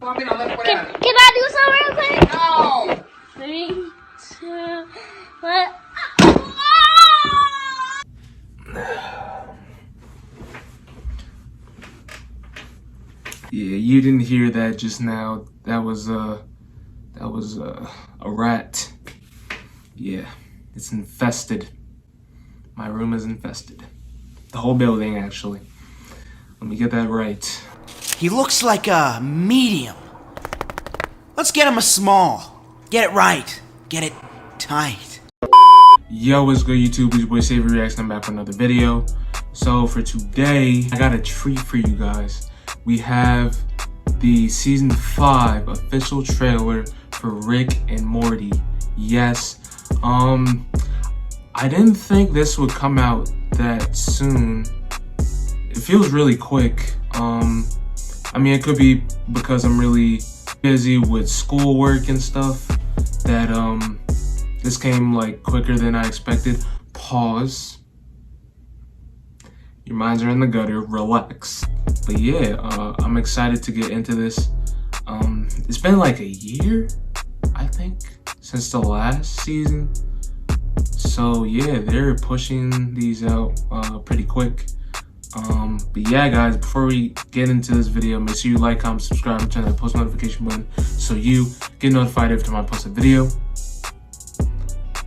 Can I do something real quick? No! 3, 2, 1. Yeah, you didn't hear that just now. That was a rat. Yeah, it's infested. My room is infested. The whole building, actually. Let me get that right. He looks like a medium. Let's get him a small. Get it right. Get it tight. Yo, what's good, YouTube? It's your boy SavyReacts. I'm back with another video. So for today, I got a treat for you guys. We have the season 5 official trailer for Rick and Morty. Yes, I didn't think this would come out that soon. It feels really quick. I mean, it could be because I'm really busy with schoolwork and stuff that this came like quicker than I expected. Pause. Your minds are in the gutter, relax. But yeah, I'm excited to get into this. It's been like a year, I think, since the last season. So yeah, they're pushing these out pretty quick. But yeah, guys, before we get into this video, make sure you like, comment, subscribe, and turn that post notification button so you get notified every time I post a video.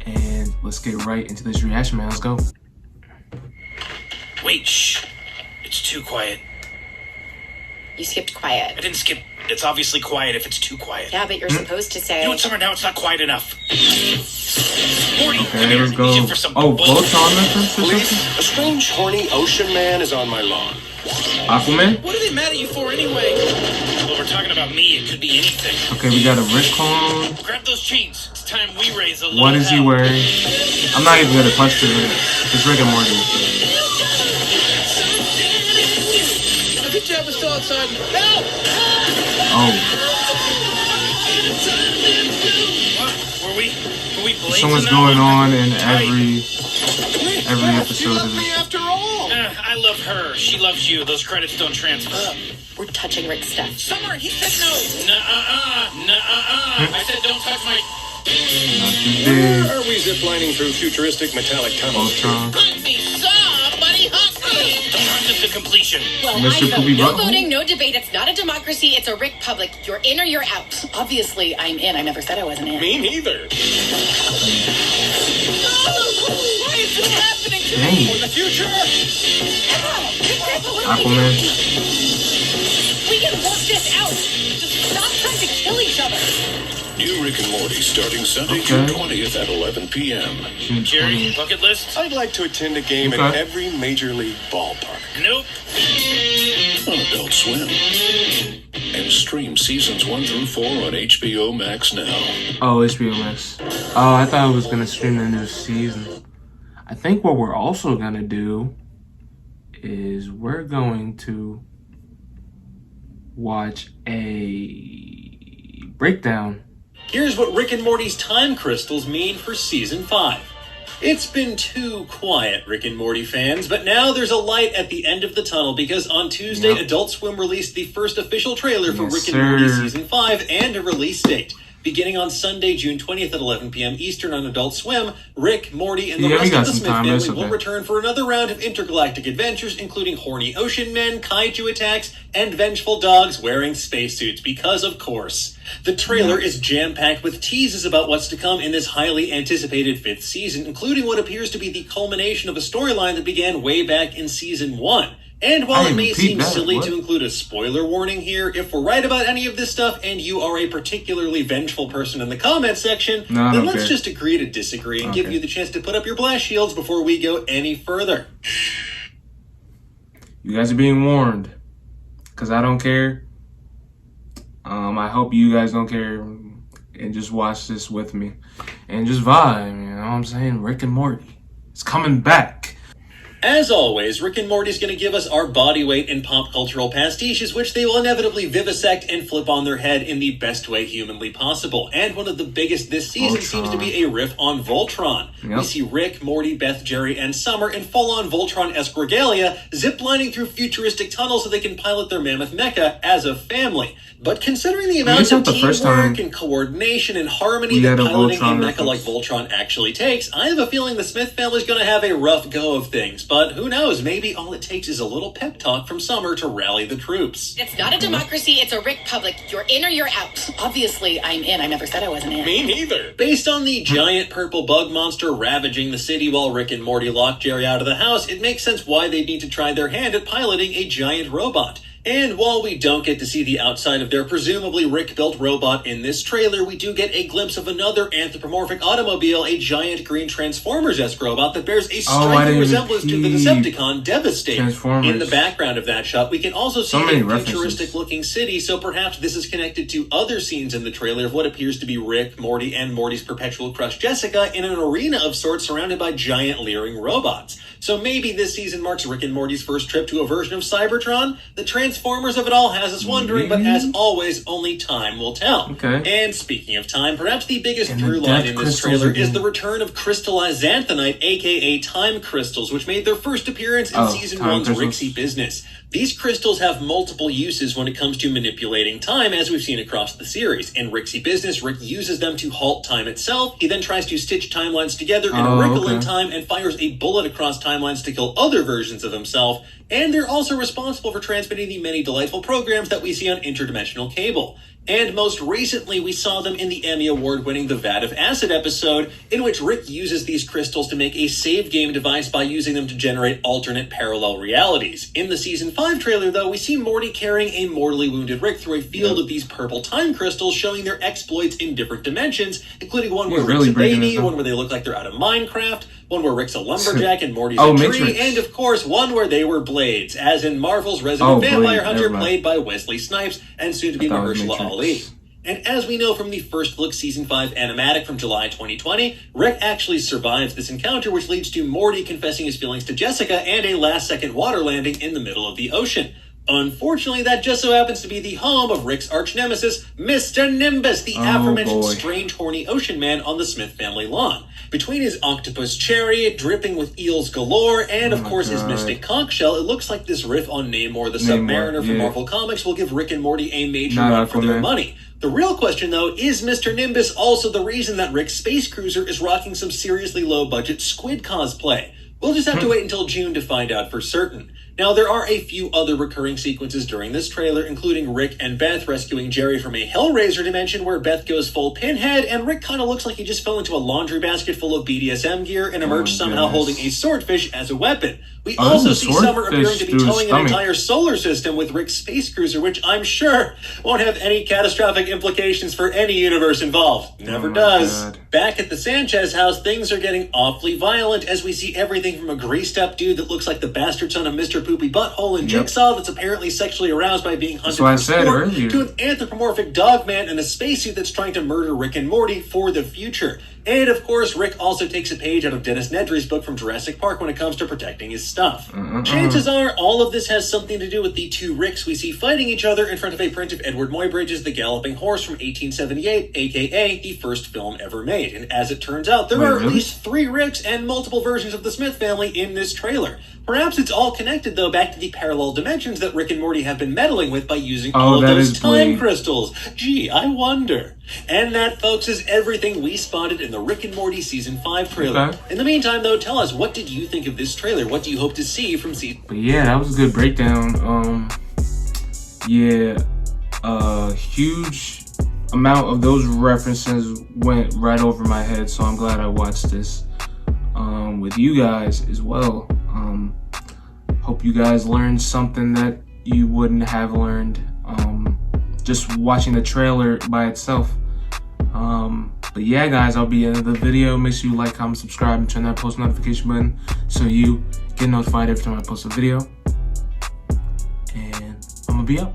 And let's get right into this reaction, man. Let's go. Wait, shh. It's too quiet. You skipped quiet. I didn't skip. It's obviously quiet if it's too quiet. Yeah, but you're supposed to say... You know what, Summer? Now it's not quiet enough. Morty, Okay, let's go. Oh, votes on this? Please, a strange, horny ocean man is on my lawn. Aquaman? What are they mad at you for anyway? Well, we're talking about me. It could be anything. Okay, we got a Rick clone. Grab those chains. It's time we raise a little What is he hell. wearing? I'm not even gonna question it. It's Rick and Morty. Good job, we're still outside. Help! Oh, What? Were we blazing so much that going one? on in every episode of this. After all. I love her. She loves you. Those credits don't transfer. We're touching Rick's stuff. Summer, he said no. Nuh-uh. I said don't touch my... Not too Where big. are we ziplining through futuristic metallic tunnels? Voltron. Hunt me, somebody hunt me! Don't hunt us to completion. Well, Mr. I vote. Poopy No Butthole? voting, no debate. It's not a democracy. It's a Rick public. You're in or you're out. Obviously, I'm in. I never said I wasn't in. Me neither. Why is this happening to Dang. me? In the future? Aquaman. We can work this out. Just stop trying to kill each other. New Rick and Morty starting Sunday, Okay. June 20th at 11 p.m. June Jerry, 20th. bucket list? I'd like to attend a game at Okay. every major league ballpark. Nope. On Adult Swim. And stream seasons 1 through 4 on HBO Max now. Oh, HBO Max. Oh, I thought it was gonna stream the new season. I think what we're also gonna do is we're going to watch a breakdown. Here's what Rick and Morty's time crystals mean for Season 5. It's been too quiet, Rick and Morty fans, but now there's a light at the end of the tunnel because on Tuesday, Yep. Adult Swim released the first official trailer for Yes, Rick and Morty sir. Season 5 and a release date. Beginning on Sunday, June 20th at 11 p.m. Eastern on Adult Swim, Rick, Morty, and the Yeah, we rest got of the some Smith time, family that's will okay. return for another round of intergalactic adventures, including horny ocean men, kaiju attacks, and vengeful dogs wearing spacesuits, because of course. The trailer is jam-packed with teases about what's to come in this highly anticipated 5th season, including what appears to be the culmination of a storyline that began way back in Season 1. And while I it may didn't repeat seem that, silly what? to include a spoiler warning here, if we're right about any of this stuff and you are a particularly vengeful person in the comment section, No, I then don't let's care. just agree to disagree and give Okay. you the chance to put up your blast shields before we go any further. You guys are being warned, cause I don't care. I hope you guys don't care and just watch this with me and just vibe. You know what I'm saying? Rick and Morty, it's coming back. As always, Rick and Morty's going to give us our body weight in pop cultural pastiches, which they will inevitably vivisect and flip on their head in the best way humanly possible. And one of the biggest this season seems to be a riff on Voltron. Yep. We see Rick, Morty, Beth, Jerry, and Summer in full-on Voltron-esque regalia, ziplining through futuristic tunnels so they can pilot their mammoth mecha as a family. But considering the amount of teamwork and coordination and harmony that piloting a mecha like Voltron actually takes, I have a feeling the Smith family's going to have a rough go of things. But who knows, maybe all it takes is a little pep talk from Summer to rally the troops. It's not a democracy, it's a Rick-public. You're in or you're out. Obviously, I'm in. I never said I wasn't in. Me neither. Based on the giant purple bug monster ravaging the city while Rick and Morty lock Jerry out of the house, it makes sense why they need to try their hand at piloting a giant robot. And while we don't get to see the outside of their presumably Rick-built robot in this trailer, we do get a glimpse of another anthropomorphic automobile, a giant green Transformers-esque robot that bears a striking resemblance to the Decepticon Devastate. In the background of that shot, we can also see a futuristic-looking city, so perhaps this is connected to other scenes in the trailer of what appears to be Rick, Morty, and Morty's perpetual crush Jessica in an arena of sorts surrounded by giant leering robots. So maybe this season marks Rick and Morty's first trip to a version of Cybertron? The Transformers of it all has us wondering, but as always, only time will tell. And speaking of time, perhaps the biggest through line in this trailer is the return of crystallized xanthanite, aka time crystals, which made their first appearance in Season 1's Rixie Business. These crystals have multiple uses when it comes to manipulating time, as we've seen across the series. In Rixie Business, Rick uses them to halt time itself. He then tries to stitch timelines together in a wrinkle in time and fires a bullet across timelines to kill other versions of himself. And they're also responsible for transmitting the many delightful programs that we see on interdimensional cable. And most recently, we saw them in the Emmy Award-winning The Vat of Acid episode, in which Rick uses these crystals to make a save game device by using them to generate alternate parallel realities. In the Season 5 trailer, though, we see Morty carrying a mortally wounded Rick through a field of these purple time crystals, showing their exploits in different dimensions, including one where Rick's a baby, one where they look like they're out of Minecraft, one where Rick's a lumberjack and Morty's a tree, and of course, one where they were Blades, as in Marvel's Resident Vampire Hunter, played by Wesley Snipes, and soon-to-be Mahershala Ali. And as we know from the first look Season 5 animatic from July 2020, Rick actually survives this encounter, which leads to Morty confessing his feelings to Jessica and a last-second water landing in the middle of the ocean. Unfortunately, that just so happens to be the home of Rick's arch-nemesis, Mr. Nimbus, the aforementioned strange, horny ocean man on the Smith family lawn. Between his octopus chariot, dripping with eels galore, and of course his mystic conch shell, it looks like this riff on Namor the Submariner from Marvel Comics will give Rick and Morty a major run for their money. The real question, though, is Mr. Nimbus also the reason that Rick's space cruiser is rocking some seriously low-budget squid cosplay? We'll just have to wait until June to find out for certain. Now, there are a few other recurring sequences during this trailer, including Rick and Beth rescuing Jerry from a Hellraiser dimension where Beth goes full Pinhead, and Rick kind of looks like he just fell into a laundry basket full of BDSM gear and emerged somehow holding a swordfish as a weapon. We also see Summer appearing to be towing an entire solar system with Rick's space cruiser, which I'm sure won't have any catastrophic implications for any universe involved. Never does. Back at the Sanchez house, things are getting awfully violent as we see everything from a greased-up dude that looks like the bastard son of Mr. Poopy Butthole in Jigsaw that's apparently sexually aroused by being hunted for sport, to an anthropomorphic dog man in a spacesuit that's trying to murder Rick and Morty for the future. And of course, Rick also takes a page out of Dennis Nedry's book from Jurassic Park when it comes to protecting his stuff. Chances are all of this has something to do with the two Ricks we see fighting each other in front of a print of Edward Muybridge's The Galloping Horse from 1878, aka the first film ever made. And as it turns out, there are at least 3 Ricks and multiple versions of the Smith family in this trailer. Perhaps it's all connected, though, back to the parallel dimensions that Rick and Morty have been meddling with by using all of those time crystals. Gee, I wonder. And that, folks, is everything we spotted in the Rick and Morty Season 5 trailer. In the meantime, though, tell us, what did you think of this trailer? What do you hope to see from Season... But yeah, that was a good breakdown. Huge amount of those references went right over my head, so I'm glad I watched this with you guys as well. Hope you guys learned something that you wouldn't have learned just watching the trailer by itself. But yeah, guys, I'll be in the video. Make sure you like, comment, subscribe, and turn that post notification button so you get notified every time I post a video. And I'm gonna be out.